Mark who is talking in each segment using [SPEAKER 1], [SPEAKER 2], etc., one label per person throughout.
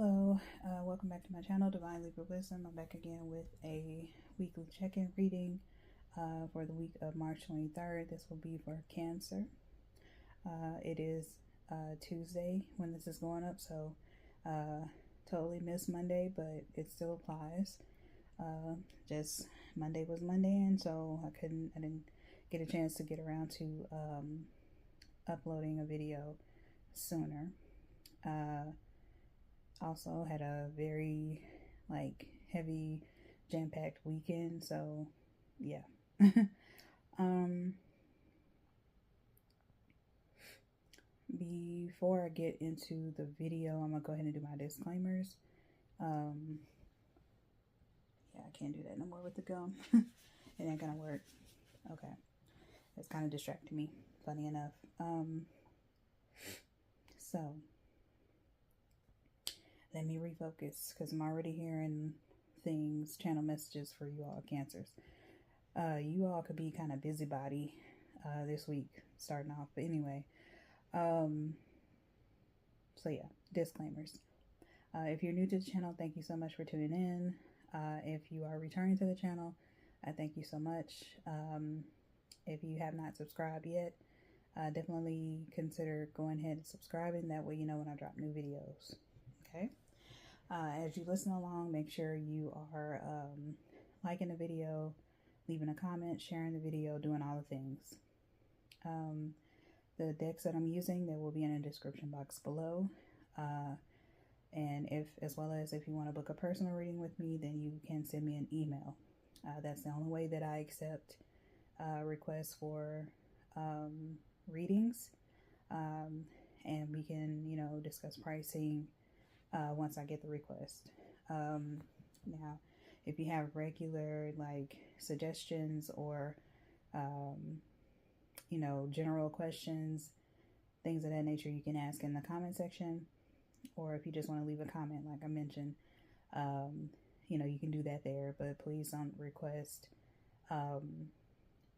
[SPEAKER 1] Hello, welcome back to my channel, Divine Libra Wisdom. I'm back again with a weekly check-in reading for the week of March 23rd. This will be for Cancer. It is Tuesday when this is going up, so totally missed Monday, but it still applies. Just Monday was Monday, and so I didn't get a chance to get around to uploading a video sooner. Also had a very heavy jam-packed weekend, so yeah. Before I get into the video, I'm gonna go ahead and do my disclaimers. Yeah, I can't do that no more with the gum. It ain't gonna work. Okay, it's kind of distracting me, funny enough. So let me refocus, because I'm already hearing things, channel messages for you all Cancers. You all could be kind of busybody this week, starting off. But anyway, so yeah, disclaimers. If you're new to the channel, thank you so much for tuning in. If you are returning to the channel, I thank you so much. If you have not subscribed yet, definitely consider going ahead and subscribing. That way you know when I drop new videos. Okay. As you listen along, make sure you are liking the video, leaving a comment, sharing the video, doing all the things. The decks that I'm using, they will be in the description box below. And as well as if you want to book a personal reading with me, then you can send me an email. That's the only way that I accept requests for readings. And we can, discuss pricing once I get the request. Now, if you have regular suggestions or general questions, things of that nature, you can ask in the comment section, or if you just want to leave a comment like I mentioned, you can do that there. But please don't request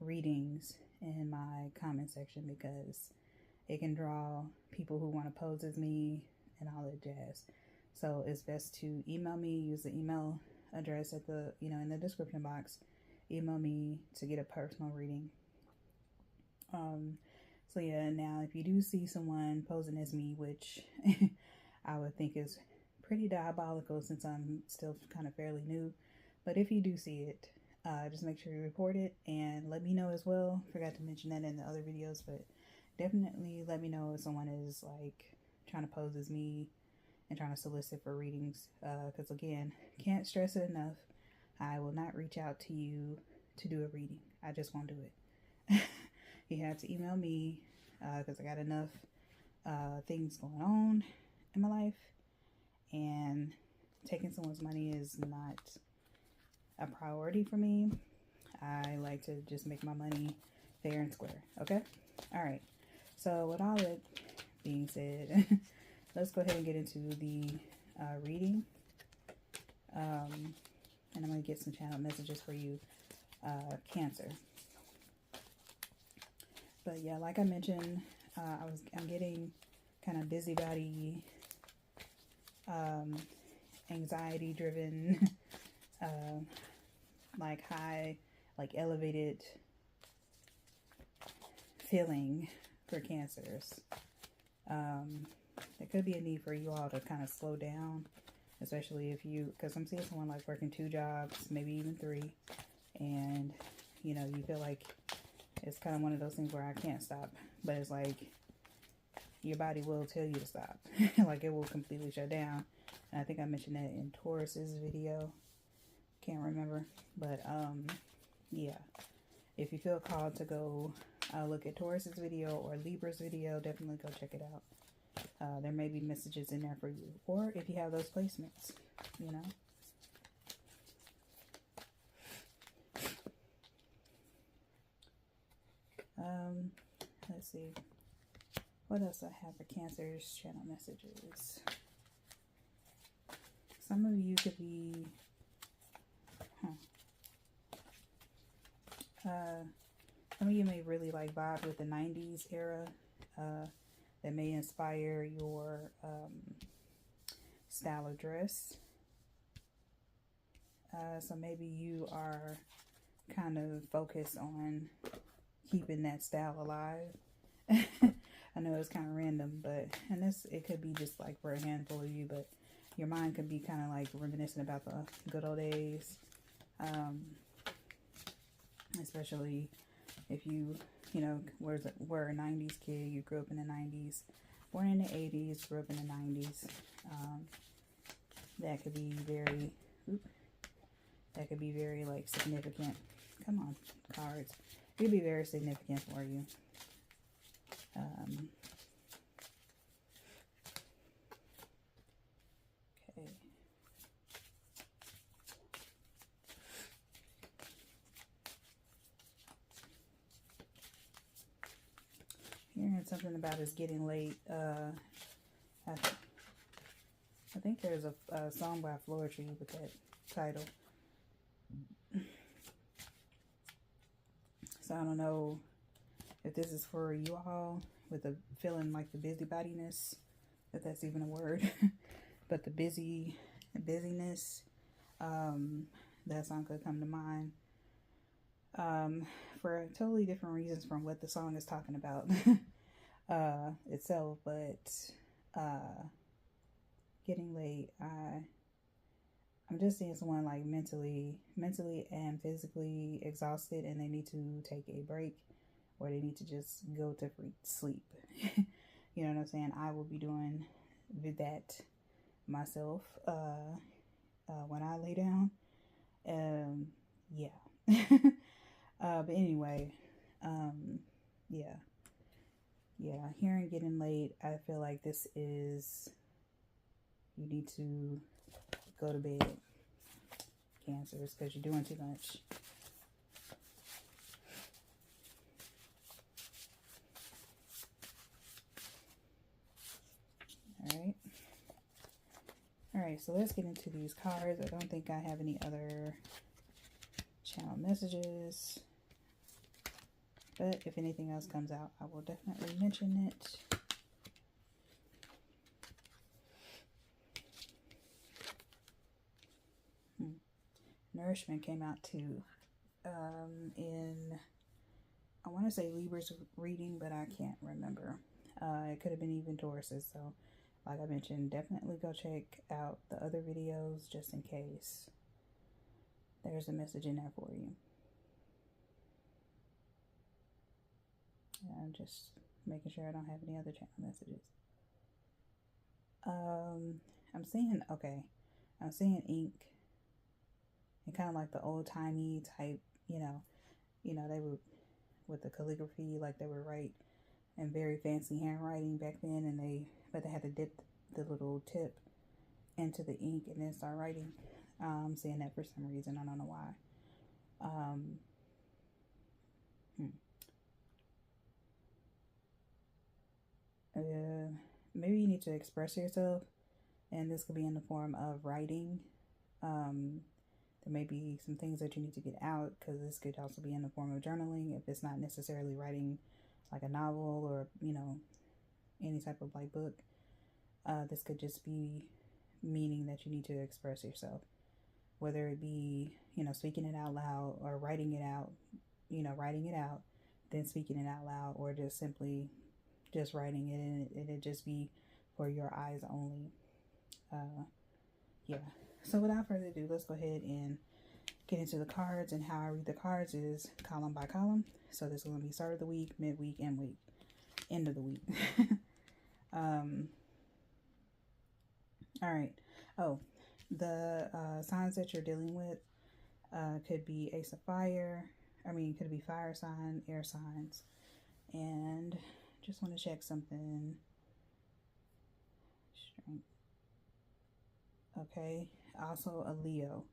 [SPEAKER 1] readings in my comment section, because it can draw people who want to pose as me and all that jazz. So it's best to email me. Use the email address at the in the description box. Email me to get a personal reading. So yeah, now if you do see someone posing as me, which I would think is pretty diabolical since I'm still kind of fairly new, but if you do see it, just make sure you report it and let me know as well. Forgot to mention that in the other videos, but definitely let me know if someone is trying to pose as me and trying to solicit for readings, because again, can't stress it enough, I will not reach out to you to do a reading. I just won't do it. You have to email me, because I got enough things going on in my life, and taking someone's money is not a priority for me. I like to just make my money fair and square. Okay? All right. So with all that being said, let's go ahead and get into the reading. And I'm going to get some channel messages for you, Cancer. But yeah, like I mentioned, I'm getting kind of busybody, anxiety-driven, high, elevated feeling for Cancers. There could be a need for you all to kind of slow down, especially because I'm seeing someone working 2 jobs, maybe even 3, and you feel like it's kind of one of those things where I can't stop, but it's your body will tell you to stop. It will completely shut down. And I think I mentioned that in Taurus's video, can't remember, but yeah, if you feel called to go look at Taurus's video or Libra's video, definitely go check it out. There may be messages in there for you, or if you have those placements, Let's see what else I have for Cancer's channel messages. Some of you could be some of you may really vibe with the 90s era. That may inspire your style of dress. So maybe you are kind of focused on keeping that style alive. I know it's kind of random, but, and this, it could be just like for a handful of you, but your mind could be kind of like reminiscing about the good old days. Especially if you, you know, were a 90s kid, you grew up in the 90s, born in the 80s, grew up in the 90s. That could be very, that could be very like significant. Come on, cards. It could be very significant for you. Okay. Hearing something about it's getting late. I think there's a song by Lorriane with that title. So I don't know if this is for you all with the feeling like the busybodiness, if that's even a word, but the busyness, that song could come to mind for totally different reasons from what the song is talking about itself. But getting late, I'm just seeing someone like mentally and physically exhausted, and they need to take a break, or they need to just go to sleep. You know what I'm saying? I will be doing that myself when I lay down. Yeah. But anyway, yeah. Hearing getting late, I feel like this is, you need to go to bed, Cancers, because you're doing too much. All right, so let's get into these cards. I don't think I have any other channel messages, but if anything else comes out, I will definitely mention it. Nourishment came out too in, I want to say Libra's reading, but I can't remember. It could have been even Taurus's, so like I mentioned, definitely go check out the other videos just in case there's a message in there for you. I'm just making sure I don't have any other channel messages. I'm seeing ink, and kind of like the old-timey type, you know, they would, with the calligraphy, like they would write in very fancy handwriting back then, and but they had to dip the little tip into the ink and then start writing. I'm seeing that for some reason. I don't know why. Maybe you need to express yourself, and this could be in the form of writing. There may be some things that you need to get out, because this could also be in the form of journaling if it's not necessarily writing like a novel or, you know, any type of like book. This could just be meaning that you need to express yourself, whether it be, you know, speaking it out loud, or writing it out, then speaking it out loud, or just simply just writing it, and it just be for your eyes only. Yeah. So without further ado, let's go ahead and get into the cards. And how I read the cards is column by column. So this is going to be start of the week, midweek, and week, end of the week. All right. Oh, the signs that you're dealing with could be Ace of Fire. Could be fire sign, air signs. And just want to check something. Strength. Okay. Also a Leo,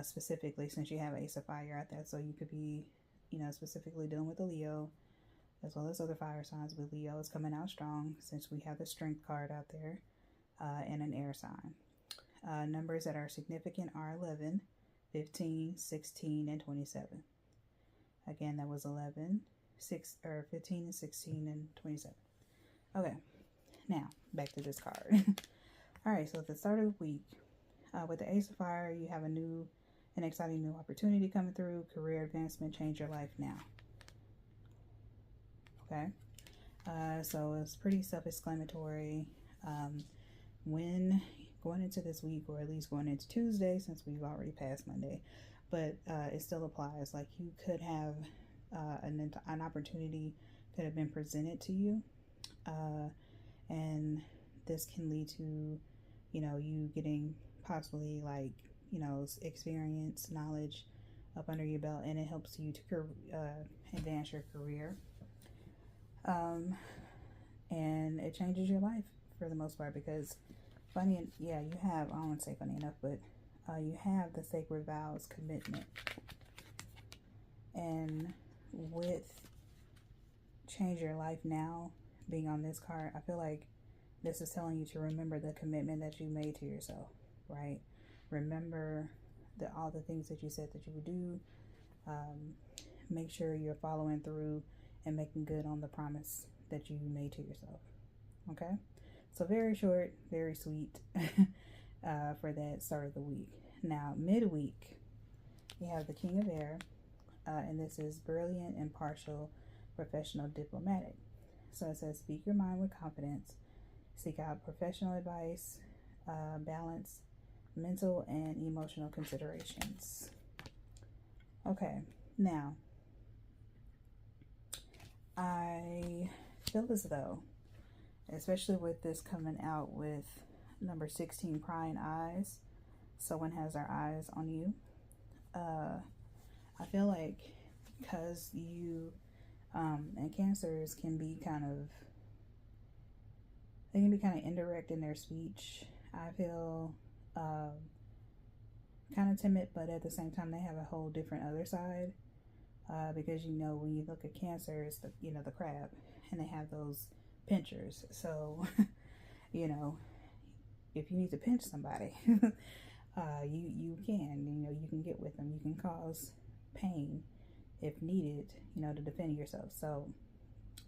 [SPEAKER 1] specifically, since you have Ace of Fire out there. So you could be, you know, specifically dealing with a Leo, as well as other fire signs, but Leo is coming out strong since we have the Strength card out there, and an air sign. Numbers that are significant are 11, 15, 16, and 27. Again, that was 11, 15, and 16, and 27. Okay, now back to this card. All right, so at the start of the week, with the Ace of Fire, you have an exciting new opportunity coming through, career advancement, change your life now. Okay, so it's pretty self-explanatory. When going into this week, or at least going into Tuesday, since we've already passed Monday, but it still applies. Like, you could have an opportunity could have been presented to you, and this can lead to, you getting possibly, like, experience, knowledge up under your belt, and it helps you to advance your career. And it changes your life for the most part, because you have, I don't want to say funny enough, but you have the sacred vows commitment. And with change your life now being on this card, I feel like this is telling you to remember the commitment that you made to yourself, right? Remember all the things that you said that you would do. Make sure you're following through and making good on the promise that you made to yourself. Okay? So very short, very sweet for that start of the week. Now, midweek, you have the King of Air, and this is brilliant, impartial, professional, diplomatic. So it says, speak your mind with confidence, seek out professional advice, balance mental and emotional considerations. Okay, now, I feel as though, especially with this coming out with number 16, prying eyes, someone has their eyes on you. I feel like because you and Cancers can be kind of indirect in their speech. I feel kind of timid, but at the same time they have a whole different other side, because when you look at Cancer, it's the crab, and they have those pinchers. So if you need to pinch somebody, you can you can get with them, you can cause pain if needed, to defend yourself. So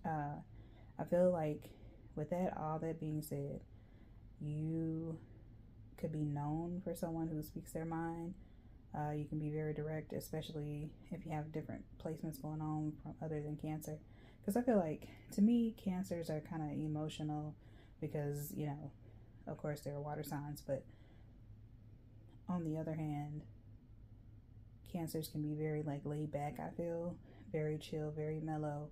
[SPEAKER 1] I feel like with all that being said, you could be known for someone who speaks their mind. You can be very direct, especially if you have different placements going on from other than Cancer. Because I feel like, to me, Cancers are kind of emotional because, of course, they're water signs. But on the other hand, Cancers can be very, laid back, I feel. Very chill, very mellow.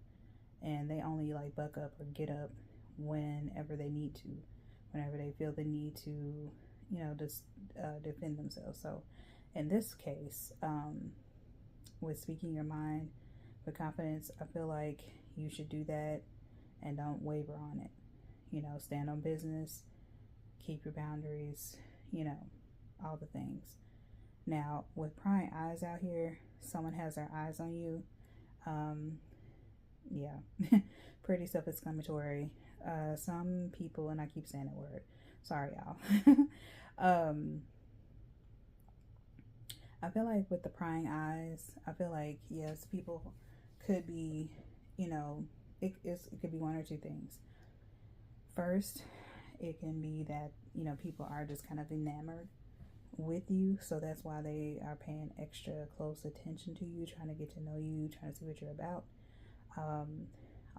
[SPEAKER 1] And they only, buck up or get up whenever they need to. Whenever they feel the need to, just defend themselves. So in this case, with speaking your mind with confidence, I feel like you should do that and don't waver on it. Stand on business, keep your boundaries, all the things. Now, with prying eyes out here, someone has their eyes on you. Yeah, pretty self-explanatory. Some people, and I keep saying that word, sorry y'all. I feel like with the prying eyes, I feel like, yes, people could be, it could be one or two things. First, it can be that, people are just kind of enamored with you, so that's why they are paying extra close attention to you, trying to get to know you, trying to see what you're about.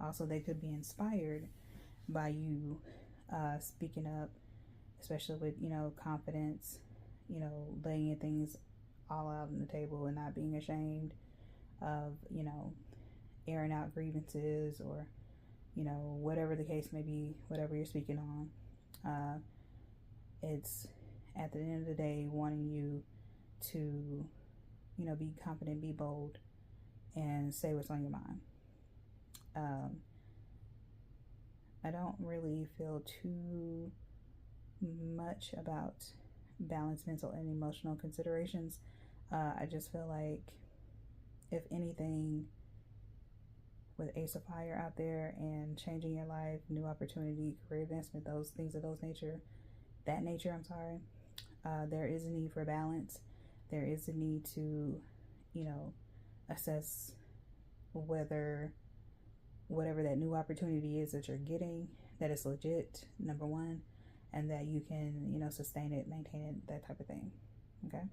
[SPEAKER 1] Also, they could be inspired by you speaking up, especially with, confidence, laying things all out on the table and not being ashamed of, airing out grievances or, whatever the case may be, whatever you're speaking on. It's, at the end of the day, wanting you to, be confident, be bold, and say what's on your mind. I don't really feel too much about balanced mental and emotional considerations. I just feel like, if anything, with Ace of Fire out there and changing your life, new opportunity, career advancement, those things of that nature, there is a need for balance. There is a need to, assess whether whatever that new opportunity is that you're getting, that is legit, number one. and that you can, you know, sustain it, maintain it, that type of thing. Okay.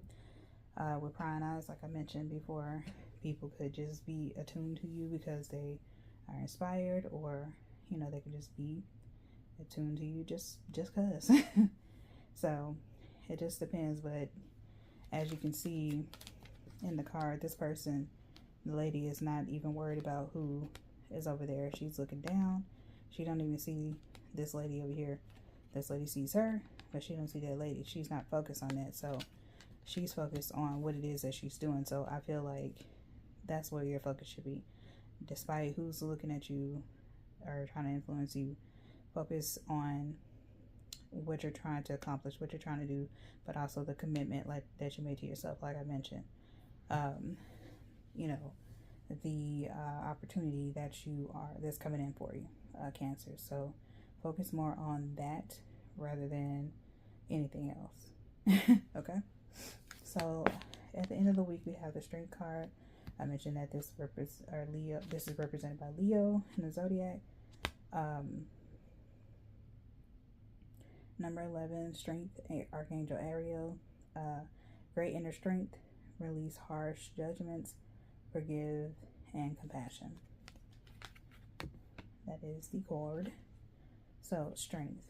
[SPEAKER 1] With prying eyes, like I mentioned before, people could just be attuned to you because they are inspired, or, you know, they could just be attuned to you just cause. So it just depends. But as you can see in the card, this person, the lady, is not even worried about who is over there. She's looking down. She don't even see this lady over here. This lady sees her, but she don't see that lady. She's not focused on that. So she's focused on what it is that she's doing. So I feel like that's where your focus should be. Despite who's looking at you or trying to influence you, focus on what you're trying to accomplish, what you're trying to do, but also the commitment like that you made to yourself, like I mentioned. You know, the opportunity that's coming in for you, Cancer. So focus more on that rather than anything else. Okay. So at the end of the week, we have the Strength card. I mentioned that this is represented by Leo in the zodiac. Number 11, Strength, Archangel Ariel. Great inner strength, release harsh judgments, forgive, and compassion. That is the cord. So, Strength.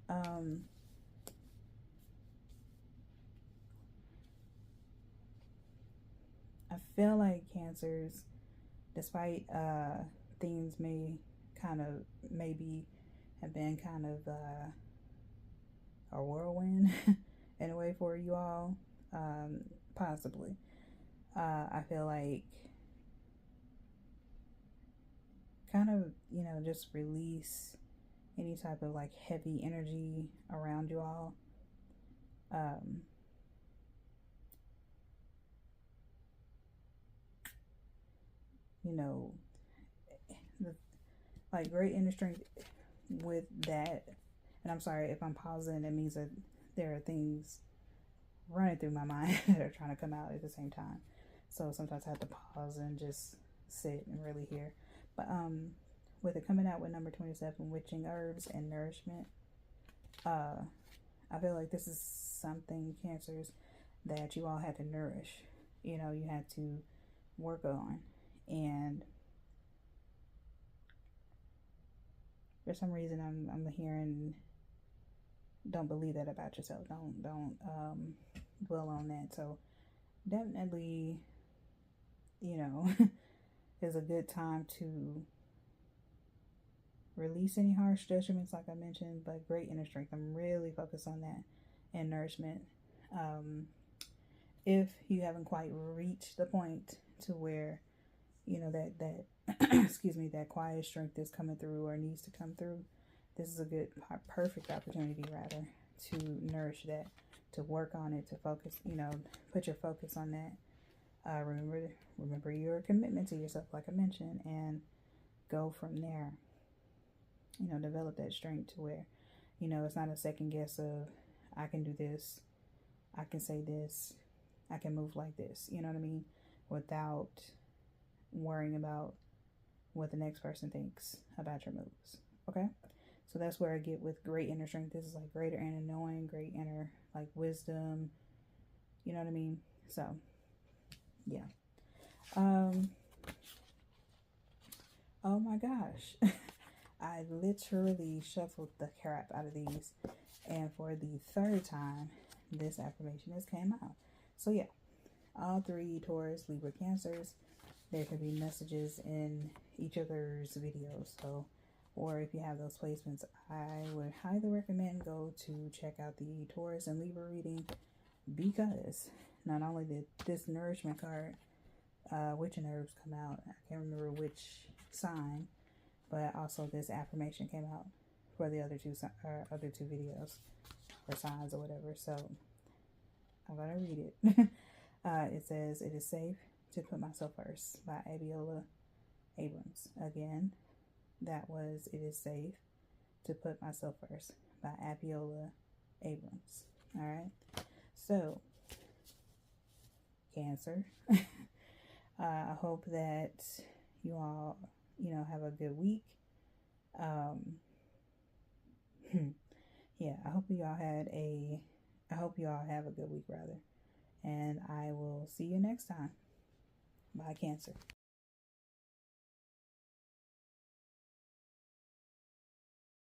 [SPEAKER 1] I feel like Cancers, despite things maybe have been kind of a whirlwind in a way for you all, possibly. I feel like kind of, you know, just release any type of like heavy energy around you all. You know, like great inner strength with that. And I'm sorry if I'm pausing, it means that there are things running through my mind that are trying to come out at the same time. So sometimes I have to pause and just sit and really hear. But with it coming out with number 27, witching herbs and nourishment, I feel like this is something, Cancers, that you all had to nourish. You know, you had to work on. And for some reason, I'm hearing, don't believe that about yourself. Don't dwell on that. So definitely, you know, is a good time to release any harsh judgments, like I mentioned, but great inner strength. I'm really focused on that, and nourishment. If you haven't quite reached the point to where, you know, that excuse me, that quiet strength is coming through or needs to come through, this is a good, perfect opportunity rather to nourish that, to work on it, to focus, you know, put your focus on that. Remember your commitment to yourself, like I mentioned, and go from there. You know, develop that strength to where, you know, it's not a second guess of, I can do this, I can say this, I can move like this, you know what I mean? Without worrying about what the next person thinks about your moves. Okay? So that's where I get with great inner strength. This is like greater inner knowing, great inner like wisdom. You know what I mean? So yeah. Oh my gosh. I literally shuffled the crap out of these. And for the third time, this affirmation has came out. So yeah, all three Taurus, Libra, Cancers, there could be messages in each other's videos. So, or if you have those placements, I would highly recommend go to check out the Taurus and Libra reading, because not only did this nourishment card, witching herbs, come out, I can't remember which sign, but also this affirmation came out for the other two videos or signs or whatever. So I'm gonna read it. It says, "It is safe to put myself first" by Abiola Abrams. Again, that was "It is safe to put myself first" by Abiola Abrams. All right. So, Cancer, I hope that you all, you know, have a good week. You yeah, I hope you all have a good week rather. And I will see you next time. Bye, Cancer.